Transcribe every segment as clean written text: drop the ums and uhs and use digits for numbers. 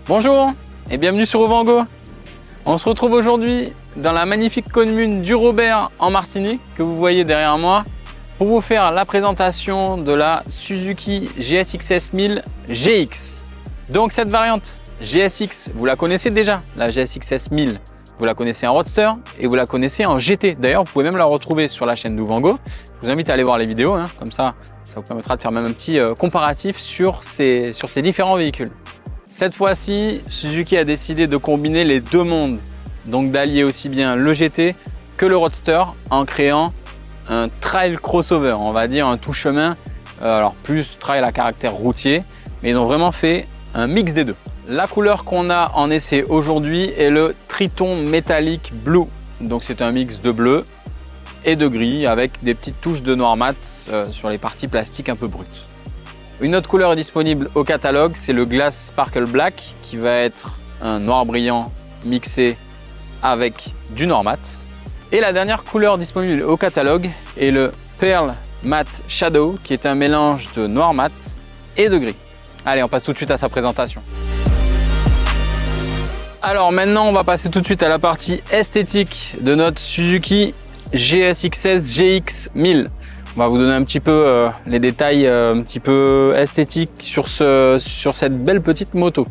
Bonjour et bienvenue sur Ovango. On se retrouve aujourd'hui dans la magnifique commune du Robert en Martinique que vous voyez derrière moi pour vous faire la présentation de la Suzuki GSX-S 1000 GX. Donc cette variante GSX, vous la connaissez déjà, la GSX-S 1000. Vous la connaissez en Roadster et vous la connaissez en GT. D'ailleurs, vous pouvez même la retrouver sur la chaîne d'Ovango. Je vous invite à aller voir les vidéos, comme ça vous permettra de faire même un petit comparatif sur ces différents véhicules. Cette fois-ci, Suzuki a décidé de combiner les deux mondes, donc d'allier aussi bien le GT que le Roadster en créant un trail crossover, on va dire un tout-chemin, alors plus trail à caractère routier, mais ils ont vraiment fait un mix des deux. La couleur qu'on a en essai aujourd'hui est le Triton Metallic Blue. Donc c'est un mix de bleu et de gris avec des petites touches de noir mat sur les parties plastiques un peu brutes. Une autre couleur est disponible au catalogue, c'est le Glass Sparkle Black qui va être un noir brillant mixé avec du noir mat. Et la dernière couleur disponible au catalogue est le Pearl Matte Shadow qui est un mélange de noir mat et de gris. Allez, on passe tout de suite à sa présentation. Alors maintenant, on va passer tout de suite à la partie esthétique de notre Suzuki GSX-S GX 1000. On va vous donner un petit peu les détails un petit peu esthétiques sur cette belle petite moto.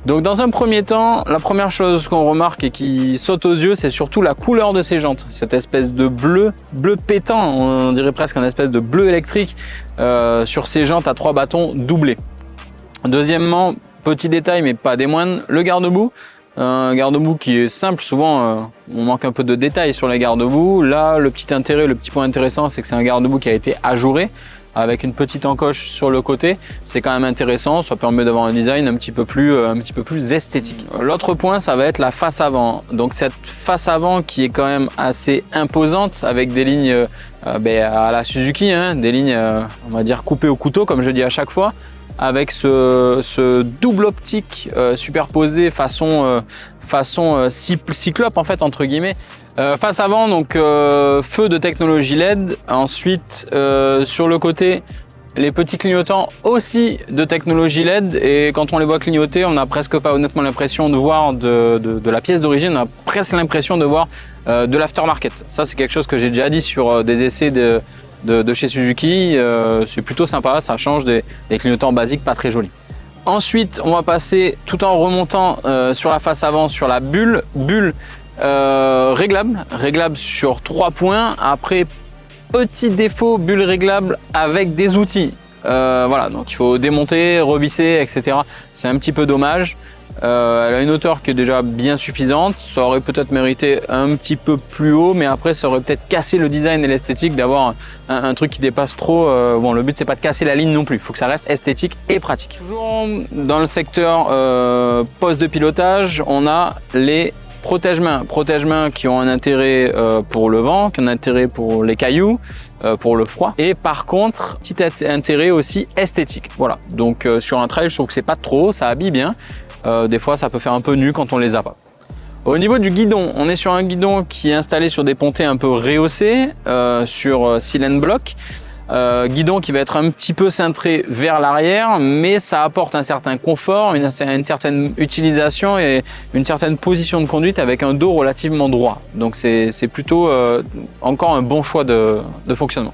Donc dans un premier temps, la première chose qu'on remarque et qui saute aux yeux, c'est surtout la couleur de ces jantes. Cette espèce de bleu pétant, on dirait presque un espèce de bleu électrique sur ces jantes à 3 bâtons doublés. Deuxièmement, petit détail mais pas des moindres, le garde-boue. Un garde-boue qui est simple, souvent on manque un peu de détails sur les garde-boue. Là, le petit point intéressant, c'est que c'est un garde-boue qui a été ajouré avec une petite encoche sur le côté. C'est quand même intéressant, ça permet d'avoir un design un petit peu plus esthétique. L'autre point, ça va être la face avant. Donc cette face avant qui est quand même assez imposante avec des lignes à la Suzuki, des lignes on va dire coupées au couteau comme je dis à chaque fois, avec ce double optique superposé façon cyclope en fait entre guillemets. Face avant donc feu de technologie LED. Ensuite sur le côté les petits clignotants aussi de technologie LED, et quand on les voit clignoter, on n'a presque pas honnêtement l'impression de voir de la pièce d'origine, on a presque l'impression de voir de l'aftermarket. Ça c'est quelque chose que j'ai déjà dit sur des essais de chez Suzuki, c'est plutôt sympa, ça change des clignotants basiques pas très jolis. Ensuite, on va passer tout en remontant sur la face avant sur la bulle réglable sur 3 points. Après, petit défaut, bulle réglable avec des outils. Voilà, donc il faut démonter, revisser, etc. C'est un petit peu dommage. Elle a une hauteur qui est déjà bien suffisante, ça aurait peut-être mérité un petit peu plus haut, mais après ça aurait peut-être cassé le design et l'esthétique d'avoir un truc qui dépasse trop. Bon, le but c'est pas de casser la ligne non plus, il faut que ça reste esthétique et pratique. Toujours dans le secteur poste de pilotage, on a les protège-mains qui ont un intérêt pour le vent, qui ont un intérêt pour les cailloux, pour le froid, et par contre petit intérêt aussi esthétique. Voilà, donc sur un trail je trouve que c'est pas trop, ça habille bien. Des fois ça peut faire un peu nu quand on les a pas. Au niveau du guidon, on est sur un guidon qui est installé sur des pontées un peu rehaussées sur cylindre bloc. Guidon qui va être un petit peu cintré vers l'arrière, mais ça apporte un certain confort, une certaine utilisation et une certaine position de conduite avec un dos relativement droit. Donc c'est plutôt encore un bon choix de fonctionnement.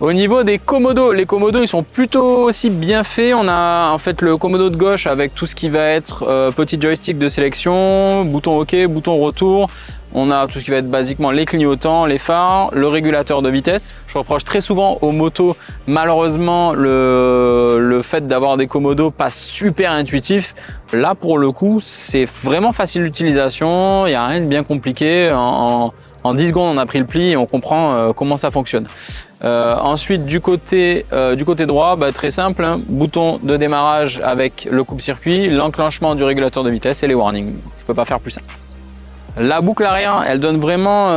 Au niveau des commodos, les commodos ils sont plutôt aussi bien faits. On a en fait le commodo de gauche avec tout ce qui va être petit joystick de sélection, bouton OK, bouton retour. On a tout ce qui va être basiquement les clignotants, les phares, le régulateur de vitesse. Je reproche très souvent aux motos malheureusement le fait d'avoir des commodos pas super intuitifs. Là pour le coup c'est vraiment facile d'utilisation, il n'y a rien de bien compliqué. En 10 secondes on a pris le pli et on comprend comment ça fonctionne. Ensuite du côté droit, très simple, bouton de démarrage avec le coupe-circuit, l'enclenchement du régulateur de vitesse et les warnings. Je peux pas faire plus simple. La boucle arrière, elle donne vraiment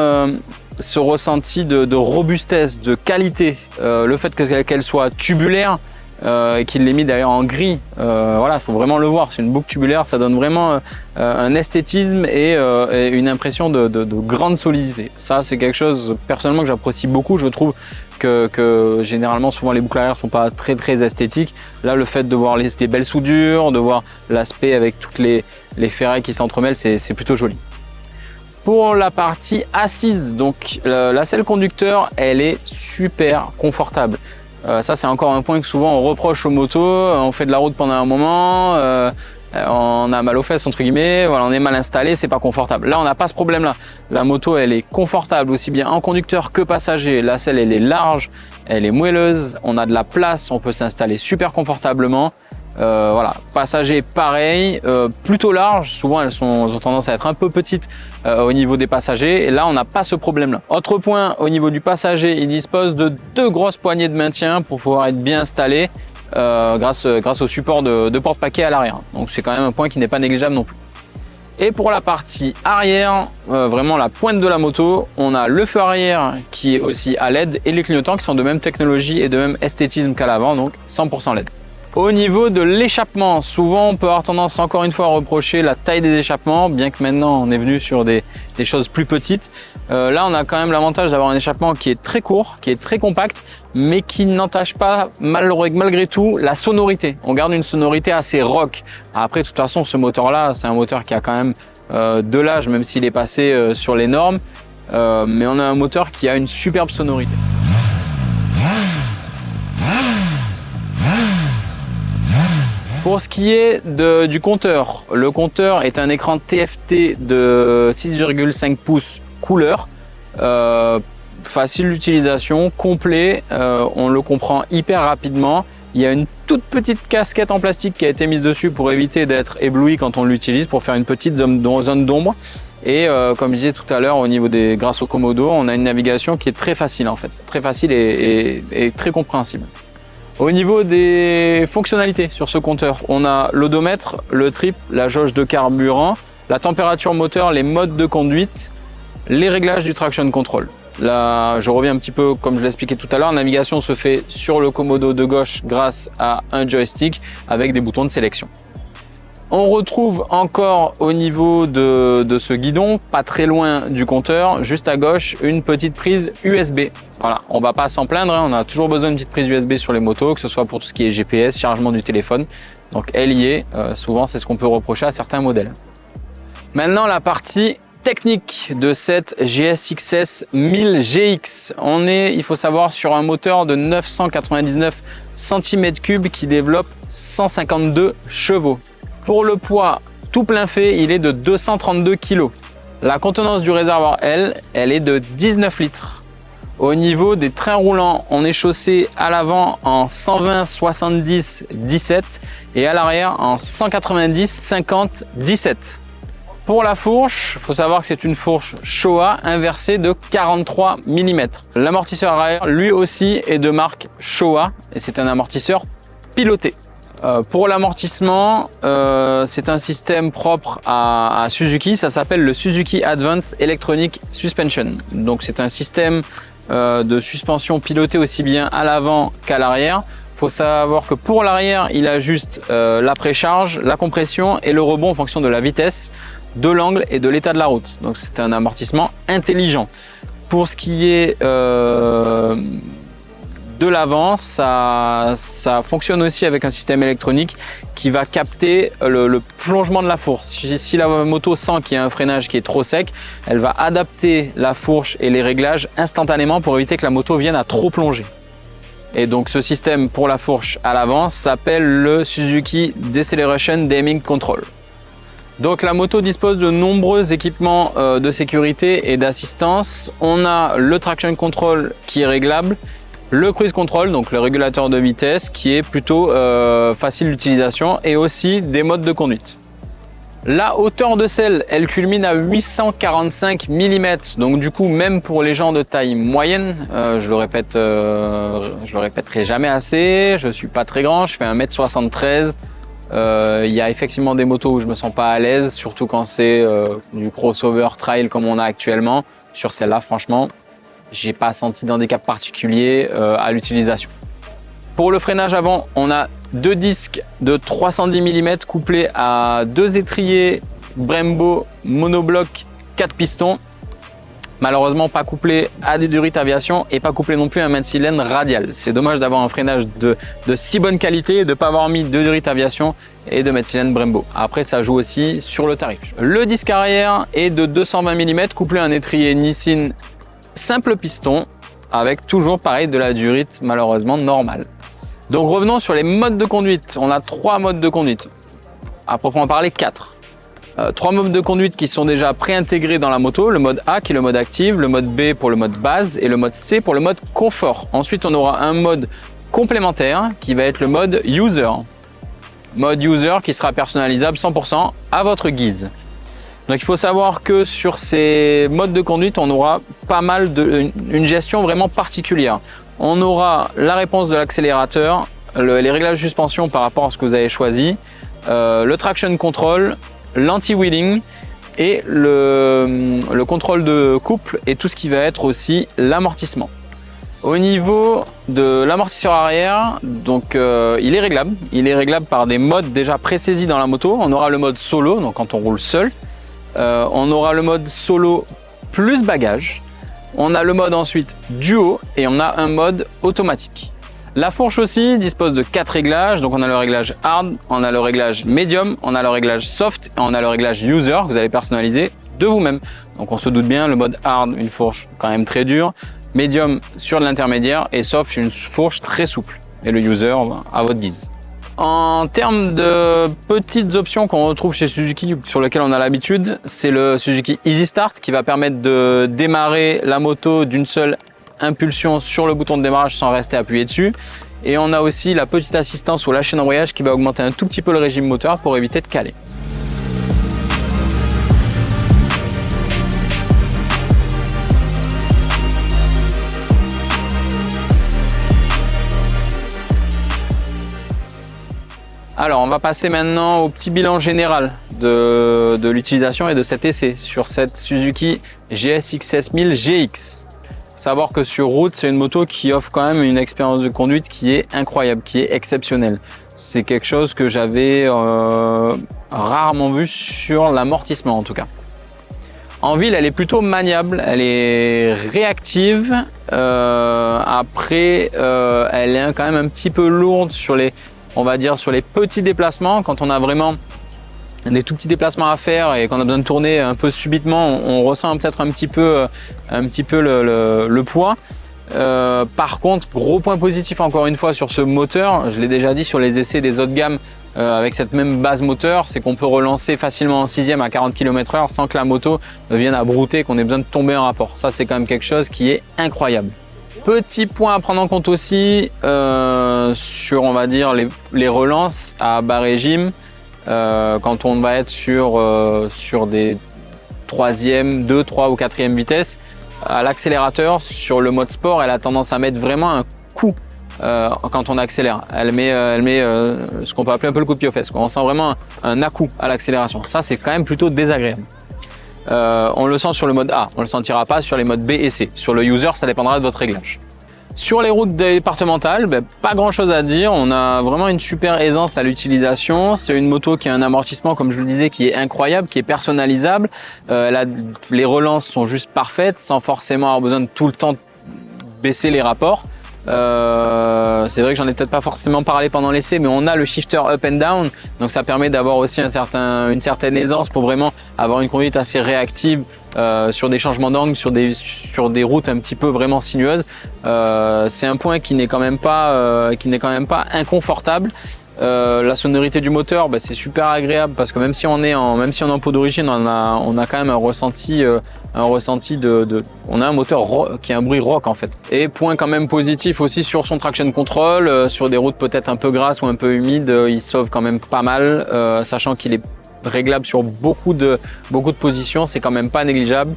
ce ressenti de robustesse, de qualité. Le fait qu'elle soit tubulaire, qu'il l'ait mis d'ailleurs en gris, voilà, faut vraiment le voir. C'est une boucle tubulaire, ça donne vraiment un esthétisme et une impression de grande solidité. Ça, c'est quelque chose personnellement que j'apprécie beaucoup. Je trouve que généralement souvent les boucles arrière sont pas très esthétiques. Là, le fait de voir des belles soudures, de voir l'aspect avec toutes les ferrailles qui s'entremêlent, c'est plutôt joli. Pour la partie assise, donc la selle conducteur, elle est super confortable. Ça, c'est encore un point que souvent on reproche aux motos. On fait de la route pendant un moment, on a mal aux fesses entre guillemets, voilà, on est mal installé, c'est pas confortable. Là, on n'a pas ce problème-là. La moto, elle est confortable aussi bien en conducteur que passager. La selle, elle est large, elle est moelleuse, on a de la place, on peut s'installer super confortablement. Voilà, passager pareil, plutôt large, souvent elles ont tendance à être un peu petites au niveau des passagers et là on n'a pas ce problème là. Autre point, au niveau du passager, il dispose de 2 grosses poignées de maintien pour pouvoir être bien installé grâce au support de porte-paquet à l'arrière, donc c'est quand même un point qui n'est pas négligeable non plus. Et pour la partie arrière, vraiment la pointe de la moto, on a le feu arrière qui est aussi à LED et les clignotants qui sont de même technologie et de même esthétisme qu'à l'avant, donc 100% LED. Au niveau de l'échappement, souvent on peut avoir tendance encore une fois à reprocher la taille des échappements, bien que maintenant on est venu sur des choses plus petites. Là on a quand même l'avantage d'avoir un échappement qui est très court, qui est très compact, mais qui n'entache pas malgré tout la sonorité. On garde une sonorité assez rock. Après de toute façon ce moteur là, c'est un moteur qui a quand même de l'âge, même s'il est passé sur les normes, mais on a un moteur qui a une superbe sonorité. Pour ce qui est du compteur, le compteur est un écran TFT de 6,5 pouces couleur, facile d'utilisation, complet, on le comprend hyper rapidement. Il y a une toute petite casquette en plastique qui a été mise dessus pour éviter d'être ébloui quand on l'utilise, pour faire une petite zone d'ombre. Et comme je disais tout à l'heure, grâce au Komodo, on a une navigation qui est très facile en fait, très facile et très compréhensible. Au niveau des fonctionnalités sur ce compteur, on a l'odomètre, le trip, la jauge de carburant, la température moteur, les modes de conduite, les réglages du traction control. Là, je reviens un petit peu comme je l'expliquais tout à l'heure, la navigation se fait sur le Komodo de gauche grâce à un joystick avec des boutons de sélection. On retrouve encore au niveau de ce guidon, pas très loin du compteur, juste à gauche, une petite prise USB. Voilà, on va pas s'en plaindre, hein, on a toujours besoin d'une petite prise USB sur les motos, que ce soit pour tout ce qui est GPS, chargement du téléphone. Donc elle y est, souvent c'est ce qu'on peut reprocher à certains modèles. Maintenant la partie technique de cette GSX-S 1000 GX. On est, il faut savoir, sur un moteur de 999 cm3 qui développe 152 chevaux. Pour le poids tout plein fait, il est de 232 kg. La contenance du réservoir, elle est de 19 litres. Au niveau des trains roulants, on est chaussé à l'avant en 120 70 17 et à l'arrière en 190 50 17. Pour la fourche, il faut savoir que c'est une fourche Showa inversée de 43 mm. L'amortisseur arrière, lui aussi, est de marque Showa et c'est un amortisseur piloté. Pour l'amortissement, c'est un système propre à Suzuki, ça s'appelle le Suzuki Advanced Electronic Suspension. Donc c'est un système de suspension piloté aussi bien à l'avant qu'à l'arrière. Il faut savoir que pour l'arrière, il ajuste la précharge, la compression et le rebond en fonction de la vitesse, de l'angle et de l'état de la route. Donc c'est un amortissement intelligent. Pour ce qui est de l'avant, ça fonctionne aussi avec un système électronique qui va capter le plongement de la fourche. Si la moto sent qu'il y a un freinage qui est trop sec, elle va adapter la fourche et les réglages instantanément pour éviter que la moto vienne à trop plonger. Et donc ce système pour la fourche à l'avant s'appelle le Suzuki Deceleration Damping Control. Donc la moto dispose de nombreux équipements de sécurité et d'assistance. On a le traction control qui est réglable, le cruise control, donc le régulateur de vitesse qui est plutôt facile d'utilisation et aussi des modes de conduite. La hauteur de selle, elle culmine à 845 mm, donc du coup même pour les gens de taille moyenne, je le répéterai jamais assez, je suis pas très grand, je fais 1m73. Il y a effectivement des motos où je me sens pas à l'aise, surtout quand c'est du crossover trail comme on a actuellement. Sur celle-là, franchement, j'ai pas senti d'handicap particulier à l'utilisation. Pour le freinage avant, on a deux disques de 310 mm couplés à deux étriers Brembo monobloc 4 pistons. Malheureusement, pas couplé à des durites aviation et pas couplé non plus à un main de cylindre radial. C'est dommage d'avoir un freinage de si bonne qualité et de ne pas avoir mis de durites aviation et de main de cylindre Brembo. Après, ça joue aussi sur le tarif. Le disque arrière est de 220 mm couplé à un étrier Nissin simple piston avec toujours pareil de la durite malheureusement normale. Donc revenons sur les modes de conduite. On a 3 modes de conduite. À proprement parler, 4. 3 modes de conduite qui sont déjà préintégrés dans la moto. Le mode A qui est le mode active, le mode B pour le mode base et le mode C pour le mode confort. Ensuite, on aura un mode complémentaire qui va être le mode user. Mode user qui sera personnalisable 100% à votre guise. Donc il faut savoir que sur ces modes de conduite, on aura pas mal une gestion vraiment particulière. On aura la réponse de l'accélérateur, les réglages de suspension par rapport à ce que vous avez choisi, le traction control, l'anti-wheeling et le contrôle de couple et tout ce qui va être aussi l'amortissement. Au niveau de l'amortisseur arrière, donc il est réglable. Il est réglable par des modes déjà pré-saisis dans la moto. On aura le mode solo, donc quand on roule seul. On aura le mode solo plus bagage. On a le mode ensuite duo et on a un mode automatique. La fourche aussi dispose de 4 réglages. Donc on a le réglage hard, on a le réglage medium, on a le réglage soft et on a le réglage user que vous allez personnaliser de vous-même. Donc on se doute bien, le mode hard, une fourche quand même très dure. Medium sur de l'intermédiaire et soft, une fourche très souple. Et le user à votre guise. En termes de petites options qu'on retrouve chez Suzuki sur lesquelles on a l'habitude, c'est le Suzuki Easy Start qui va permettre de démarrer la moto d'une seule impulsion sur le bouton de démarrage sans rester appuyé dessus. Et on a aussi la petite assistance au lâcher d'embrayage qui va augmenter un tout petit peu le régime moteur pour éviter de caler. Alors, on va passer maintenant au petit bilan général de l'utilisation et de cet essai sur cette Suzuki GSX 1000 GX. Savoir que sur route, c'est une moto qui offre quand même une expérience de conduite qui est incroyable, qui est exceptionnelle. C'est quelque chose que j'avais rarement vu sur l'amortissement en tout cas. En ville, elle est plutôt maniable, elle est réactive. Après, elle est quand même un petit peu lourde sur les, on va dire, sur les petits déplacements. Quand on a vraiment des tout petits déplacements à faire et qu'on a besoin de tourner un peu subitement, on ressent peut-être un petit peu le poids. Par contre, gros point positif encore une fois sur ce moteur, je l'ai déjà dit sur les essais des hautes gammes avec cette même base moteur, c'est qu'on peut relancer facilement en 6e à 40 km/h sans que la moto ne vienne à brouter, qu'on ait besoin de tomber en rapport. Ça, c'est quand même quelque chose qui est incroyable. Petit point à prendre en compte aussi sur, on va dire, les relances à bas régime. Quand on va être sur des 3e, 2, 3 ou 4e vitesse, à l'accélérateur, sur le mode sport, elle a tendance à mettre vraiment un coup quand on accélère. Elle met ce qu'on peut appeler un peu le coup de pied aux fesses. On sent vraiment un à-coup à l'accélération. Ça, c'est quand même plutôt désagréable. On le sent sur le mode A, on ne le sentira pas sur les modes B et C. Sur le user, ça dépendra de votre réglage. Sur les routes départementales, pas grand chose à dire. On a vraiment une super aisance à l'utilisation. C'est une moto qui a un amortissement, comme je le disais, qui est incroyable, qui est personnalisable. Les relances sont juste parfaites, sans forcément avoir besoin de tout le temps baisser les rapports. C'est vrai que j'en ai peut-être pas forcément parlé pendant l'essai, mais on a le shifter up and down, donc ça permet d'avoir aussi une certaine aisance pour vraiment avoir une conduite assez réactive sur des changements d'angle, sur des routes un petit peu vraiment sinueuses. C'est un point qui n'est quand même pas inconfortable. La sonorité du moteur, c'est super agréable parce que même si on est en peau d'origine, on a quand même un ressenti on a un moteur qui a un bruit rock en fait. Et point quand même positif aussi sur son traction control, sur des routes peut-être un peu grasses ou un peu humides, il sauve quand même pas mal, sachant qu'il est réglable sur beaucoup de positions, c'est quand même pas négligeable.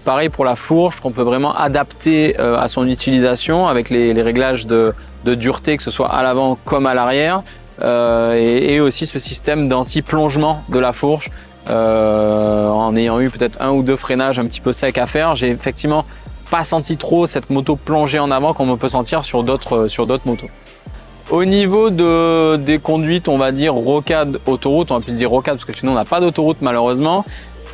Pareil pour la fourche qu'on peut vraiment adapter à son utilisation avec les réglages de dureté, que ce soit à l'avant comme à l'arrière, et aussi ce système d'anti-plongement de la fourche en ayant eu peut-être un ou deux freinages un petit peu secs à faire. J'ai effectivement pas senti trop cette moto plongée en avant comme on peut sentir sur d'autres motos. Au niveau des conduites, on va dire rocade autoroute, on va plus dire rocade parce que chez nous on n'a pas d'autoroute malheureusement.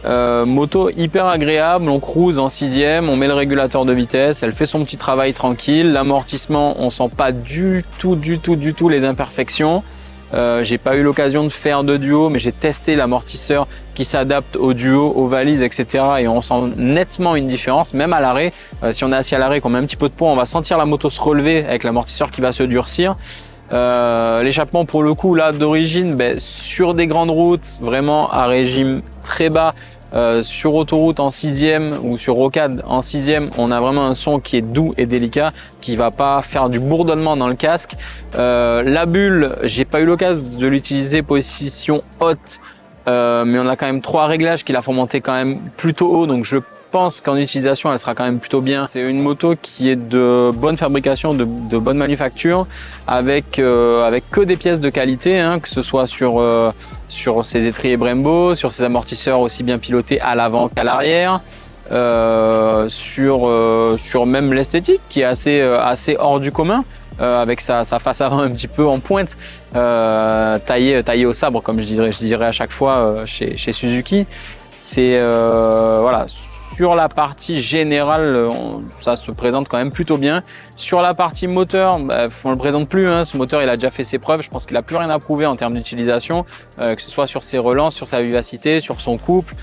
Moto hyper agréable, on cruise en 6e, on met le régulateur de vitesse, elle fait son petit travail tranquille. L'amortissement, on sent pas du tout les imperfections. J'ai pas eu l'occasion de faire de duo, mais j'ai testé l'amortisseur qui s'adapte au duo, aux valises, etc. Et on sent nettement une différence, même à l'arrêt. Si on est assis à l'arrêt, qu'on met un petit peu de poids, on va sentir la moto se relever avec l'amortisseur qui va se durcir. L'échappement pour le coup là d'origine, sur des grandes routes, vraiment à régime très bas. Sur autoroute en 6e ou sur rocade en 6e, on a vraiment un son qui est doux et délicat, qui va pas faire du bourdonnement dans le casque. La bulle, j'ai pas eu l'occasion de l'utiliser position haute, mais on a quand même 3 réglages qui la font monter quand même plutôt haut, donc je pense qu'en utilisation elle sera quand même plutôt bien. C'est une moto qui est de bonne fabrication, de bonne manufacture, avec que des pièces de qualité, hein, que ce soit sur ses étriers Brembo, sur ses amortisseurs aussi bien pilotés à l'avant qu'à l'arrière, sur même l'esthétique qui est assez hors du commun, avec sa face avant un petit peu en pointe, taillée au sabre comme je dirais à chaque fois chez Suzuki. C'est voilà. Sur la partie générale, ça se présente quand même plutôt bien. Sur la partie moteur, on le présente plus, hein. Ce moteur, il a déjà fait ses preuves. Je pense qu'il a plus rien à prouver en termes d'utilisation, que ce soit sur ses relances, sur sa vivacité, sur son couple,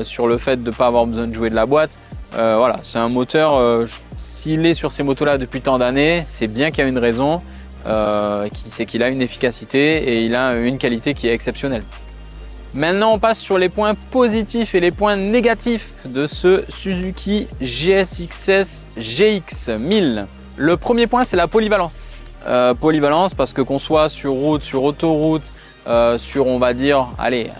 sur le fait de ne pas avoir besoin de jouer de la boîte. Voilà, c'est un moteur, s'il est sur ces motos-là depuis tant d'années, c'est bien qu'il y a une raison, c'est qu'il a une efficacité et il a une qualité qui est exceptionnelle. Maintenant, on passe sur les points positifs et les points négatifs de ce Suzuki GSX-S GX 1000. Le premier point, c'est la polyvalence. Polyvalence parce que qu'on soit sur route, sur autoroute, sur, on va dire, allez,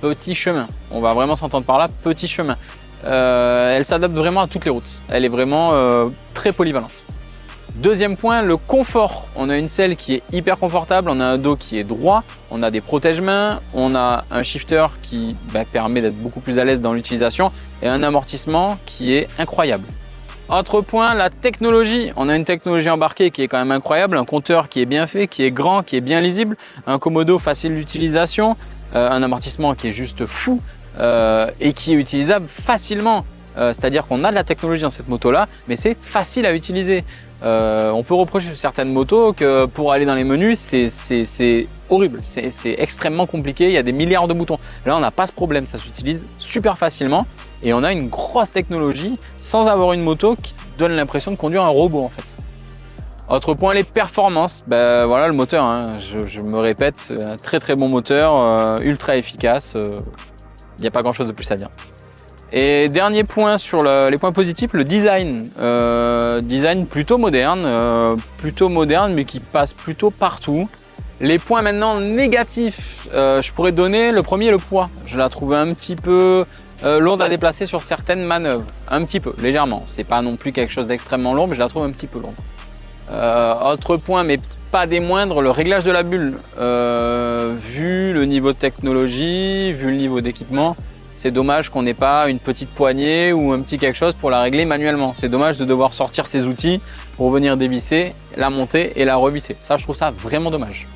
petit chemin. On va vraiment s'entendre par là, petit chemin. Elle s'adapte vraiment à toutes les routes. Elle est vraiment très polyvalente. Deuxième point, le confort. On a une selle qui est hyper confortable, on a un dos qui est droit, on a des protège-mains, on a un shifter qui permet d'être beaucoup plus à l'aise dans l'utilisation et un amortissement qui est incroyable. Autre point, la technologie. On a une technologie embarquée qui est quand même incroyable, un compteur qui est bien fait, qui est grand, qui est bien lisible, un commodo facile d'utilisation, un amortissement qui est juste fou et qui est utilisable facilement. C'est-à-dire qu'on a de la technologie dans cette moto-là, mais c'est facile à utiliser. On peut reprocher sur certaines motos que pour aller dans les menus, c'est horrible, c'est extrêmement compliqué, il y a des milliards de boutons. Là, on n'a pas ce problème, ça s'utilise super facilement et on a une grosse technologie sans avoir une moto qui donne l'impression de conduire un robot en fait. Autre point, les performances. Voilà le moteur, hein. Je me répète, un très bon moteur, ultra efficace, il n'y a pas grand chose de plus à dire. Et dernier point sur les points positifs, le design. Design plutôt moderne mais qui passe plutôt partout. Les points maintenant négatifs, je pourrais donner le premier, le poids. Je la trouvais un petit peu lourde à déplacer sur certaines manœuvres. Un petit peu, légèrement. C'est pas non plus quelque chose d'extrêmement lourd, mais je la trouve un petit peu lourde. Autre point, mais pas des moindres, le réglage de la bulle. Vu le niveau de technologie, vu le niveau d'équipement, c'est dommage qu'on n'ait pas une petite poignée ou un petit quelque chose pour la régler manuellement. C'est dommage de devoir sortir ses outils pour venir dévisser, la monter et la revisser. Ça, je trouve ça vraiment dommage.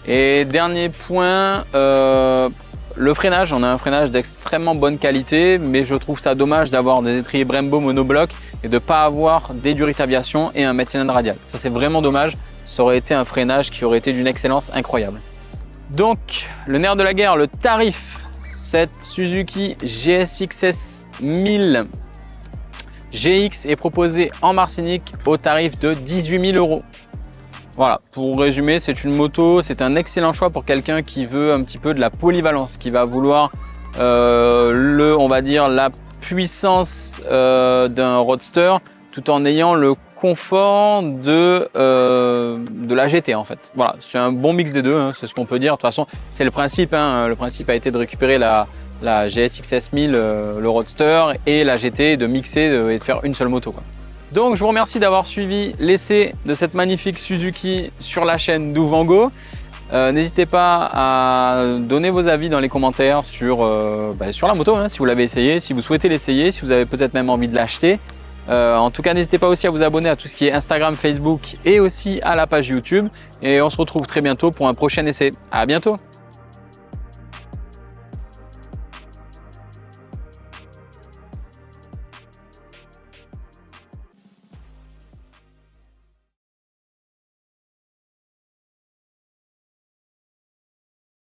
Et dernier point, le freinage. On a un freinage d'extrêmement bonne qualité, mais je trouve ça dommage d'avoir des étriers Brembo monobloc et de ne pas avoir des Durit Aviation et un mètre cylindre radial. Ça, c'est vraiment dommage. Ça aurait été un freinage qui aurait été d'une excellence incroyable. Donc, le nerf de la guerre, le tarif. Cette Suzuki GSX-S 1000 GX est proposée en Martinique au tarif de 18 000 €. Voilà, pour résumer, c'est une moto, c'est un excellent choix pour quelqu'un qui veut un petit peu de la polyvalence, qui va vouloir on va dire la puissance d'un roadster tout en ayant le confort de la GT en fait. Voilà, c'est un bon mix des deux, hein, c'est ce qu'on peut dire. De toute façon, c'est le principe. Hein, le principe a été de récupérer la GSX-S 1000, le Roadster et la GT, de mixer et de faire une seule moto, quoi. Donc, je vous remercie d'avoir suivi l'essai de cette magnifique Suzuki sur la chaîne d'Ouvango. N'hésitez pas à donner vos avis dans les commentaires sur la moto, hein, si vous l'avez essayé, si vous souhaitez l'essayer, si vous avez peut-être même envie de l'acheter. En tout cas, n'hésitez pas aussi à vous abonner à tout ce qui est Instagram, Facebook et aussi à la page YouTube. Et on se retrouve très bientôt pour un prochain essai. À bientôt!